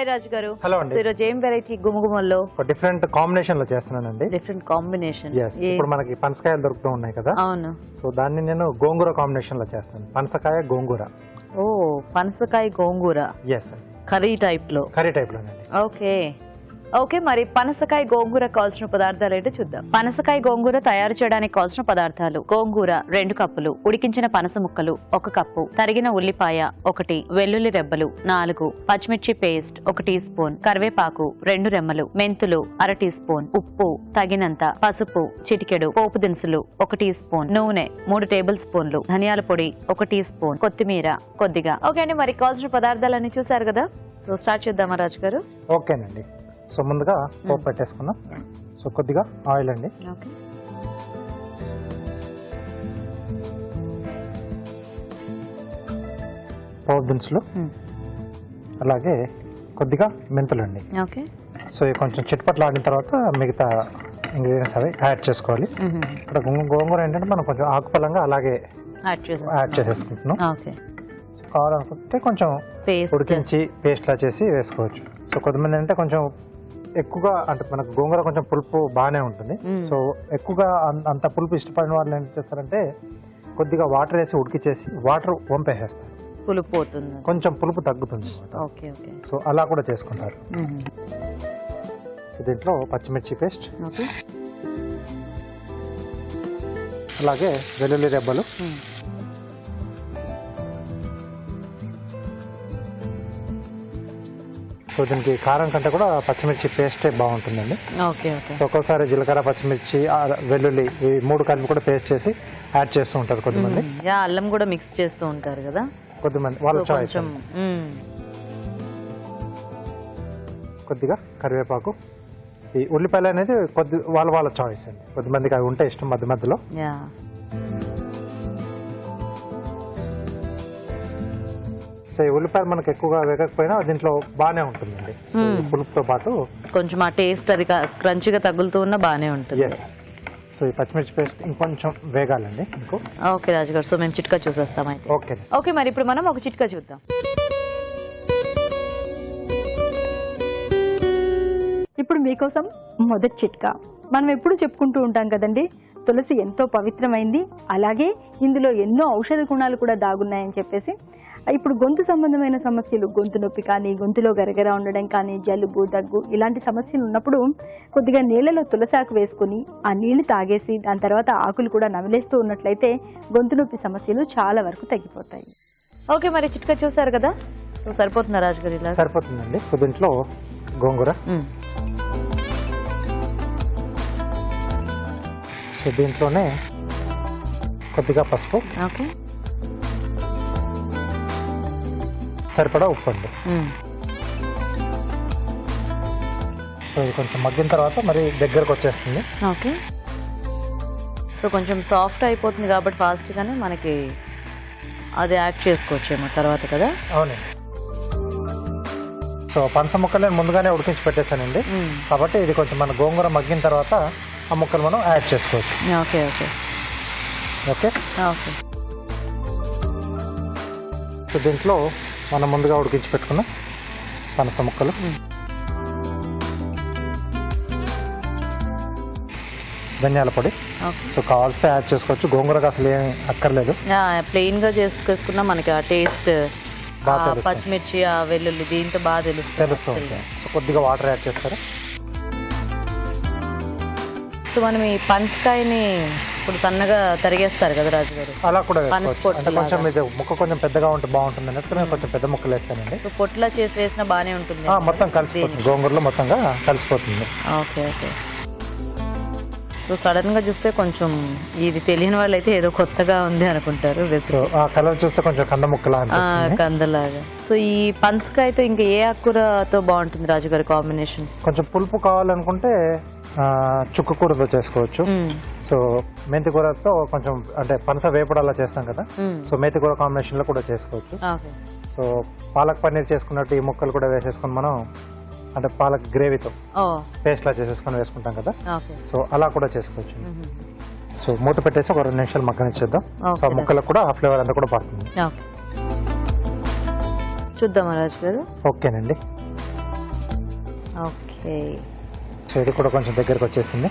రాజు గారు, హలో అండి. ఈరోజు ఏం వెరైటీ గుమగుమల్లో డిఫరెంట్ కాంబినేషన్ లో చేస్తున్నానండి. Different combination. ఇప్పుడు మనకి పనసకాయలు దొరుకుతూ ఉన్నాయి కదా. అవును. సో దాన్ని నేను గోంగూర కాంబినేషన్ లో చేస్తాను. పనసకాయ గోంగూర. ఓ, పనసకాయ గోంగూర. ఎస్, కర్రీ టైప్ లో. కర్రీ టైప్ లోనండి. ఓకే ఓకే, మరి పనసకాయ గోంగూర కావాల్సిన పదార్థాలు ఏంటో చూద్దాం. పనసకాయ గోంగూర తయారు చేయడానికి కావాల్సిన పదార్థాలు: గోంగూర 2 కప్పులు, ఉడికించిన పనస ముక్కలు 1 కప్పు, తరిగిన ఉల్లిపాయ 1, వెల్లుల్లి రెబ్బలు 4, పచ్చిమిర్చి పేస్ట్ 1 టీ స్పూన్, కరివేపాకు 2 రెమ్మలు, మెంతులు 1/2 టీ స్పూన్, ఉప్పు తగినంత, పసుపు చిటికెడు, పోపు దినుసులు 1 టీ స్పూన్, నూనె 3 టేబుల్ స్పూన్లు, ధనియాల పొడి 1 టీ స్పూన్, కొత్తిమీర కొద్దిగా. ఓకే అండి, మరి కావాల్సిన పదార్థాలన్నీ చూసారు కదా. సో స్టార్ట్ చేద్దామా రాజు గారు? ఓకేనండి. సో ముందుగా పోపు పెట్టేసుకున్నాం. సో కొద్దిగా ఆయిల్ అండి. ఓకే, పోపు దినుసులు, అలాగే కొద్దిగా మెంతులు అండి. ఓకే. సో ఇవి కొంచెం చిట్పట్లు ఆడిన తర్వాత మిగతా ఇంగ్రీడియంట్స్ అవి యాడ్ చేసుకోవాలి. ఇక్కడ గోంగూర ఏంటంటే మనం కొంచెం ఆకుపలంగా అలాగే యాడ్ చేసేసుకుంటున్నాం. ఓకే. సో కావాలనుకుంటే కొంచెం ఉడికించి పేస్ట్ లా చేసి వేసుకోవచ్చు. సో కొంతమంది అంటే కొంచెం ఎక్కువగా, అంటే మనకు గోంగూర కొంచెం పులుపు బాగానే ఉంటుంది. సో ఎక్కువగా అంత పులుపు ఇష్టపడిన వాళ్ళు ఏం చేస్తారంటే కొద్దిగా వాటర్ వేసి ఉడికిచ్చేసి వాటర్ వంపేసేస్తారు. పులుపు పోతుంది, కొంచెం పులుపు తగ్గుతుంది. Okay okay. సో అలా కూడా చేసుకుంటారు. సో దీంట్లో పచ్చిమిర్చి పేస్ట్, అలాగే వెల్లుల్లి రెబ్బలు, సో దీనికి కారం కంటే కూడా పచ్చిమిర్చి పేస్టే బాగుంటుందండి. Okay okay. సో ఒక్కోసారి జీలకర్ర, పచ్చిమిర్చి, వెల్లుల్లి ఈ 3 కలిపి కూడా పేస్ట్ చేసి యాడ్ చేస్తూ ఉంటారు కొంతమంది. అల్లం కూడా మిక్స్ చేస్తూ ఉంటారు కదా కొద్దిమంది, వాళ్ళ చాయిస్. కొద్దిగా కరివేపాకు, ఈ ఉల్లిపాయలు అనేది వాళ్ళ చాయిస్ అండి. కొద్దిమందికి అవి ఉంటే ఇష్టం మధ్య మధ్యలో. సో ఈ ఉల్లిపాయలు మనకు ఎక్కువగా వేగకపోయినా దీంట్లో బాగానే ఉంటుందండి. పులుపుతో పాటు కొంచెం ఆ టేస్ట్ అది క్రంచిగా తగులుతూ ఉన్నా బాగానే ఉంటుంది. సో ఈ పచ్చిమిర్చి పేస్ట్ ఇంకొంచెం వేగాలండి. ఓకే రాజు గారు, సో మేము చిట్కా చూసేస్తాం అయితే. ఓకే ఓకే, మరి ఇప్పుడు మనం ఒక చిట్కా చూద్దాం. ఇప్పుడు మీకోసం మొదటి చిట్కా. మనం ఎప్పుడు చెప్పుకుంటూ ఉంటాం కదండి, తులసి ఎంతో పవిత్రమైంది, అలాగే ఇందులో ఎన్నో ఔషధ గుణాలు కూడా దాగున్నాయని చెప్పేసి. ఇప్పుడు గొంతు సంబంధమైన సమస్యలు, గొంతు నొప్పి కానీ, గొంతులో గరగర ఉండడం కానీ, జలుబు, దగ్గు ఇలాంటి సమస్యలు ఉన్నప్పుడు కొద్దిగా నీళ్ళలో తులసాకు వేసుకుని ఆ నీళ్లు తాగేసి దాని తర్వాత ఆకులు కూడా నమిలేస్తూ ఉన్నట్లయితే గొంతు నొప్పి సమస్యలు చాలా వరకు తగ్గిపోతాయి. ఓకే, మరి చిట్కా చూసారు కదా. సో సరిపోతుందా రాజు గారు? ఇలా సరిపోతుందండి. దీంట్లో గోంగూర, సో దీంట్లోనే కొద్దిగా పసుపు, ఓకే, సరిపడా ఉప్పు అండి. సో ఇది కొంచెం మగ్గిన తర్వాత మరి దగ్గరకు వచ్చేస్తుంది. ఓకే. సో కొంచెం సాఫ్ట్ అయిపోతుంది కాబట్టి ఫాస్ట్ గానే మనకి అది యాడ్ చేసుకోవచ్చేమో తర్వాత కదా. అవునండి. సో పనస ముక్కలు ముందుగానే ఉడికించి పెట్టేశానండి, కాబట్టి ఇది కొంచెం మన గోంగూర మగ్గిన తర్వాత ఆ ముక్కలు మనం యాడ్ చేసుకోవచ్చు. Okay okay okay okay. So దీంట్లో మనం ముందుగా ఉడికించి పెట్టుకున్న పనస ముక్కలు, ధనియాల పొడి, సో కావాల్సితే యాడ్ చేసుకోవచ్చు. గోంగూరకు అసలు ఏమి అక్కర్లేదు, ప్లెయిన్ గా చేసుకున్నా మనకి ఆ టేస్ట్ పచ్చిమిర్చి, ఆ వెల్లుల్లి దీంతో బాగా తెలుస్తుంది. సో కొద్దిగా వాటర్ యాడ్ చేస్తారు. సో మనం ఈ పనసకాయని ఇప్పుడు సన్నగా తరిగేస్తారు కదా రాజు గారు, అలా కూడా కొంచెం ఇది ముక్క కొంచెం పెద్దగా ఉంటే బాగుంటుంది అన్నట్టు నేను కొంచెం పెద్ద ముక్కలు వేస్తానండి. పొట్లా చేసి వేసినా బాగానే ఉంటుంది, మొత్తం కలిసిపోతుంది, గోంగూరలో మొత్తంగా కలిసిపోతుంది. Okay okay. సో సడన్ గా చూస్తే కొంచెం ఇది తెలియని వాళ్ళు అయితే ఏదో కొత్తగా ఉంది అనుకుంటారు. కలర్ చూస్తే కొంచెం కంద ముక్కలా, కందలాగా. సో ఈ పనసకాయతో ఇంకా ఏ ఆకుకూరతో బాగుంటుంది రాజు గారి కాంబినేషన్? కొంచెం పులుపు కావాలనుకుంటే చుక్క కూరతో చేసుకోవచ్చు. సో మెంతి కూరతో కొంచెం అంటే పనస వేపుడు అలా చేస్తాం కదా, సో మెంతి కూర కాంబినేషన్ లో కూడా చేసుకోవచ్చు. సో పాలక్ పన్నీర్ చేసుకున్నట్టు ఈ ముక్కలు కూడా వేసేసుకుని మనం అంటే పాలక్ గ్రేవీతో పేస్ట్ లా చేసేసుకొని వేసుకుంటాం కదా, సో అలా కూడా చేసుకోవచ్చు. సో మూత పెట్టేసి ఒక 2 నిమిషాలు మగ్గనిచ్చేద్దాం. సో ఆ ముక్కలకు కూడా ఆ ఫ్లేవర్ అంతా కూడా పడుతుంది. చూద్దామా రాజు గారు? ఓకేనండి. ఓకే, సో ఇది కూడా కొంచెం దగ్గరకు వచ్చేసింది.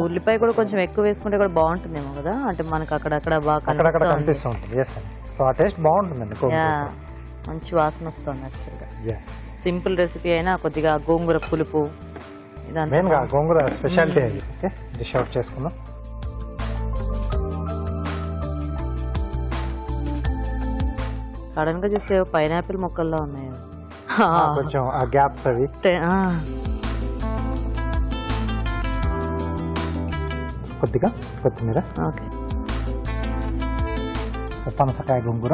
ఉల్లిపాయ కూడా కొంచెం ఎక్కువ వేసుకుంటే కూడా బాగుంటుందేమో కదా, అంటే మనకు అక్కడక్కడ బాగా కనిపిస్తూ ఉంటుంది. సో ఆ టేస్ట్ బాగుంటుందండి. మంచి వాసన వస్తుంది. యాక్చువల్గా సింపుల్ రెసిపీ అయినా కొద్దిగా గోంగూర పులుపు మెయిన్గా గోంగూర స్పెషాలిటీ అది. ఓకే, డిష్ అవుట్ చేసుకుందాం. సడన్ గా చూస్తే పైనాపిల్ మొక్కల్లో ఉన్నాయి కొంచెం ఆ గ్యాప్స్ అవి. కొద్దిగా కొత్తిమీర. ఓకే, సో పనసకాయ గోంగూర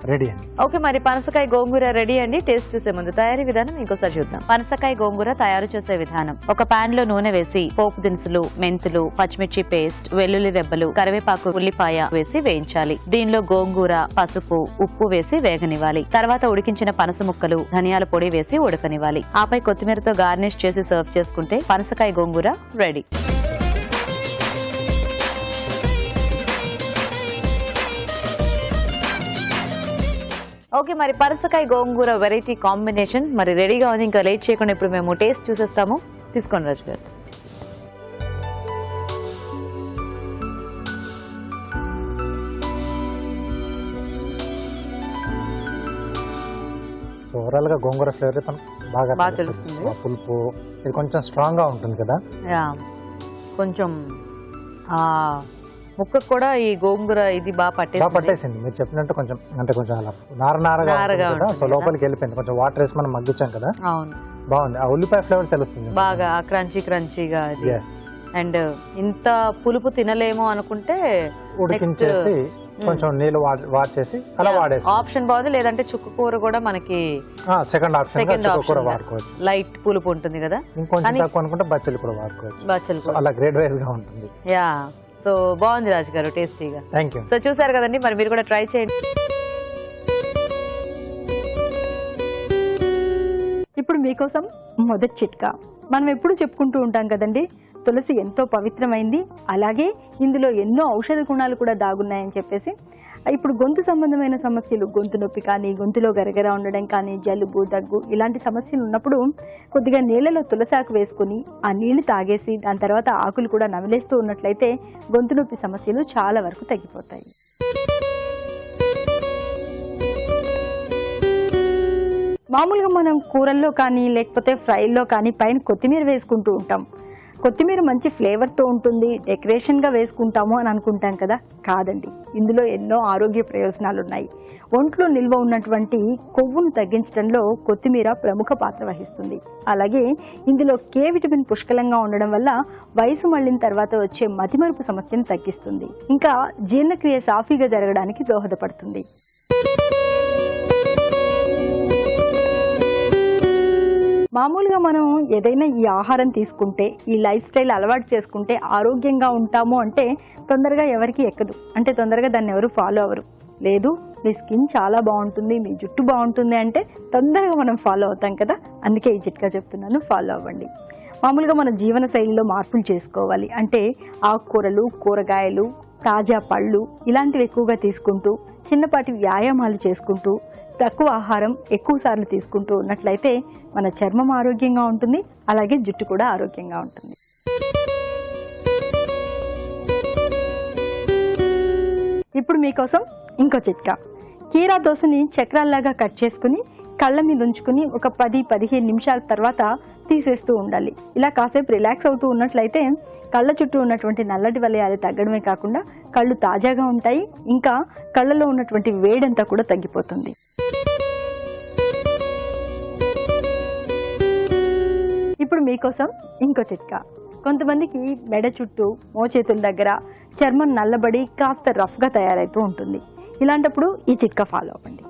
రెడీ అండి. ఓకే, మరి పనసకాయ గోంగూర రెడీ అండి. టేస్ట్ చూసే ముందు తయారీ విధానం ఇంకోసారి చూద్దాం. పనసకాయ గోంగూర తయారు చేసే విధానం: ఒక పాన్ లో నూనె వేసి పోపు దినుసులు, మెంతులు, పచ్చిమిర్చి పేస్ట్, వెల్లుల్లి రెబ్బలు, కరివేపాకు, ఉల్లిపాయ వేసి వేయించాలి. దీనిలో గోంగూర, పసుపు, ఉప్పు వేసి వేగనివ్వాలి. తర్వాత ఉడికించిన పనస ముక్కలు, ధనియాల పొడి వేసి ఉడకనివ్వాలి. ఆపై కొత్తిమీరతో గార్నిష్ చేసి సర్వ్ చేసుకుంటే పనసకాయ గోంగూర రెడీ. ఓకే, మరి పనసకాయ గోంగూర వెరైటీ కాంబినేషన్ మరి రెడీగా ఉంది. ఇంకా లేట్ చేయకుండా ఇప్పుడు మేము టేస్ట్ చూసేస్తాము. తీసుకోండి రాజు గారు. సో ఓవరాల్ గా గోంగూర ఫ్లేవర్ బాగా తెలుస్తుంది. పులుపు ఇది కొంచెం స్ట్రాంగ్ గా ఉంటుంది కదా. కొంచెం ముక్కకు కూడా ఈ గోంగూర ఇది బాగా పట్టేసింది. మీరు చెప్పినట్టు కొంచెం అంటే కొంచెం అలా నారనారగా సో లోపలికి వెళ్ళిపోయింది. కొంచెం వాటర్ వేసి మనం మగ్గించాం కదా. అవును, బాగుంది. ఆ ఉల్లిపాయ ఫ్లేవర్ తెలుస్తుంది బాగా క్రంచీగా. అండ్ ఇంత పులుపు తినలేమో అనుకుంటే ఉడికించేసి కొంచెం నీళ్ళు వాచేసి అలా వాడేసి ఆప్షన్ బాగుంది. లేదంటే చుక్క కూర కూడా మనకి సెకండ్ ఆప్షన్ వాడుకోవచ్చు. లైట్ పులుపు ఉంటుంది కదా. ఇంకొంచెం తక్కువ అనుకుంటే బచ్చలు కూడా వాడుకోవచ్చు. అలా గ్రేడ్ వైజ్ గా ఉంటుంది. సో బాగుంది రాజు గారు, టేస్టీగా. Thank you. సో చూసారు కదండి, మరి మీరు కూడా ట్రై చేయండి. ఇప్పుడు మీకోసం మొదటి చిట్కా. మనం ఎప్పుడు చెప్పుకుంటూ ఉంటాం కదండి, తులసి ఎంతో పవిత్రమైంది, అలాగే ఇందులో ఎన్నో ఔషధ గుణాలు కూడా దాగున్నాయని చెప్పేసి. ఇప్పుడు గొంతు సంబంధమైన సమస్యలు, గొంతు నొప్పి కానీ, గొంతులో గరగర ఉండడం కానీ, జలుబు, దగ్గు ఇలాంటి సమస్యలు ఉన్నప్పుడు కొద్దిగా నీళ్ళలో తులసాకు వేసుకుని ఆ నీళ్లు తాగేసి దాని తర్వాత ఆకులు కూడా నమిలేస్తూ ఉన్నట్లయితే గొంతు నొప్పి సమస్యలు చాలా వరకు తగ్గిపోతాయి. మామూలుగా మనం కూరల్లో కానీ లేకపోతే ఫ్రైల్లో కానీ పైన కొత్తిమీర వేసుకుంటూ ఉంటాం. కొత్తిమీర మంచి ఫ్లేవర్తో ఉంటుంది, డెకరేషన్గా వేసుకుంటాము అని అనుకుంటాం కదా. కాదండి, ఇందులో ఎన్నో ఆరోగ్య ప్రయోజనాలు ఉన్నాయి. ఒంట్లో నిల్వ ఉన్నటువంటి కొవ్వును తగ్గించడంలో కొత్తిమీర ప్రముఖ పాత్ర వహిస్తుంది. అలాగే ఇందులో కే విటమిన్ పుష్కలంగా ఉండడం వల్ల వయసు మళ్ళిన తర్వాత వచ్చే మతిమరుపు సమస్యను తగ్గిస్తుంది. ఇంకా జీర్ణక్రియ సాఫీగా జరగడానికి దోహదపడుతుంది. మామూలుగా మనం ఏదైనా ఈ ఆహారం తీసుకుంటే, ఈ లైఫ్ స్టైల్ అలవాటు చేసుకుంటే ఆరోగ్యంగా ఉంటాము అంటే తొందరగా ఎవరికి ఎక్కదు. అంటే తొందరగా దాన్ని ఎవరు ఫాలో అవ్వరు. లేదు, మీ స్కిన్ చాలా బాగుంటుంది, మీ జుట్టు బాగుంటుంది అంటే తొందరగా మనం ఫాలో అవుతాం కదా. అందుకే ఈ చిట్కా చెప్తున్నాను, ఫాలో అవ్వండి. మామూలుగా మన జీవన శైలిలో మార్పులు చేసుకోవాలి. అంటే ఆకుకూరలు, కూరగాయలు, తాజా పళ్ళు ఇలాంటివి ఎక్కువగా తీసుకుంటూ, చిన్నపాటి వ్యాయామాలు చేసుకుంటూ, తక్కువ ఆహారం ఎక్కువ సార్లు తీసుకుంటూ ఉన్నట్లయితే మన చర్మం ఆరోగ్యంగా ఉంటుంది, అలాగే జుట్టు కూడా ఆరోగ్యంగా ఉంటుంది. ఇప్పుడు మీకోసం ఇంకో చిట్కా. కీరా దోసని చక్రాల్లాగా కట్ చేసుకుని కళ్ళ మీద ఉంచుకుని ఒక 10-15 నిమిషాల తర్వాత తీసేస్తూ ఉండాలి. ఇలా కాసేపు రిలాక్స్ అవుతూ ఉన్నట్లయితే కళ్ళ చుట్టూ ఉన్నటువంటి నల్లటి వలయాలు తగ్గడమే కాకుండా కళ్ళు తాజాగా ఉంటాయి, ఇంకా కళ్ళలో ఉన్నటువంటి వేడంతా కూడా తగ్గిపోతుంది. ఇప్పుడు మీకోసం ఇంకో చిట్కా. కొంతమందికి మెడ చుట్టూ, మోచేతుల దగ్గర చర్మం నల్లబడి కాస్త రఫ్గా తయారవుతూ ఉంటుంది. ఇలాంటప్పుడు ఈ చిట్కా ఫాలో అవ్వండి.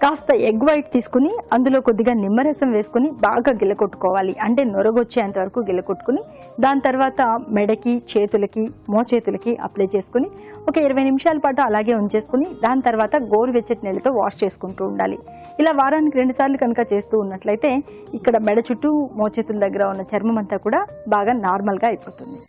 కాస్త ఎగ్ వైట్ తీసుకుని అందులో కొద్దిగా నిమ్మరసం వేసుకుని బాగా గిల్లకొట్టుకోవాలి. అంటే నొరగొచ్చేంత వరకు గిల్లకొట్టుకుని దాని తర్వాత మెడకి, చేతులకి, మోచేతులకి అప్లై చేసుకుని ఒక 20 నిమిషాల పాటు అలాగే ఉంచేసుకుని దాని తర్వాత గోరువెచ్చటి నీళ్ళతో వాష్ చేసుకుంటూ ఉండాలి. ఇలా వారానికి 2 సార్లు కనుక చేస్తూ ఉన్నట్లయితే ఇక్కడ మెడ చుట్టూ మోచేతుల దగ్గర ఉన్న చర్మం అంతా కూడా బాగా నార్మల్గా అయిపోతుంది.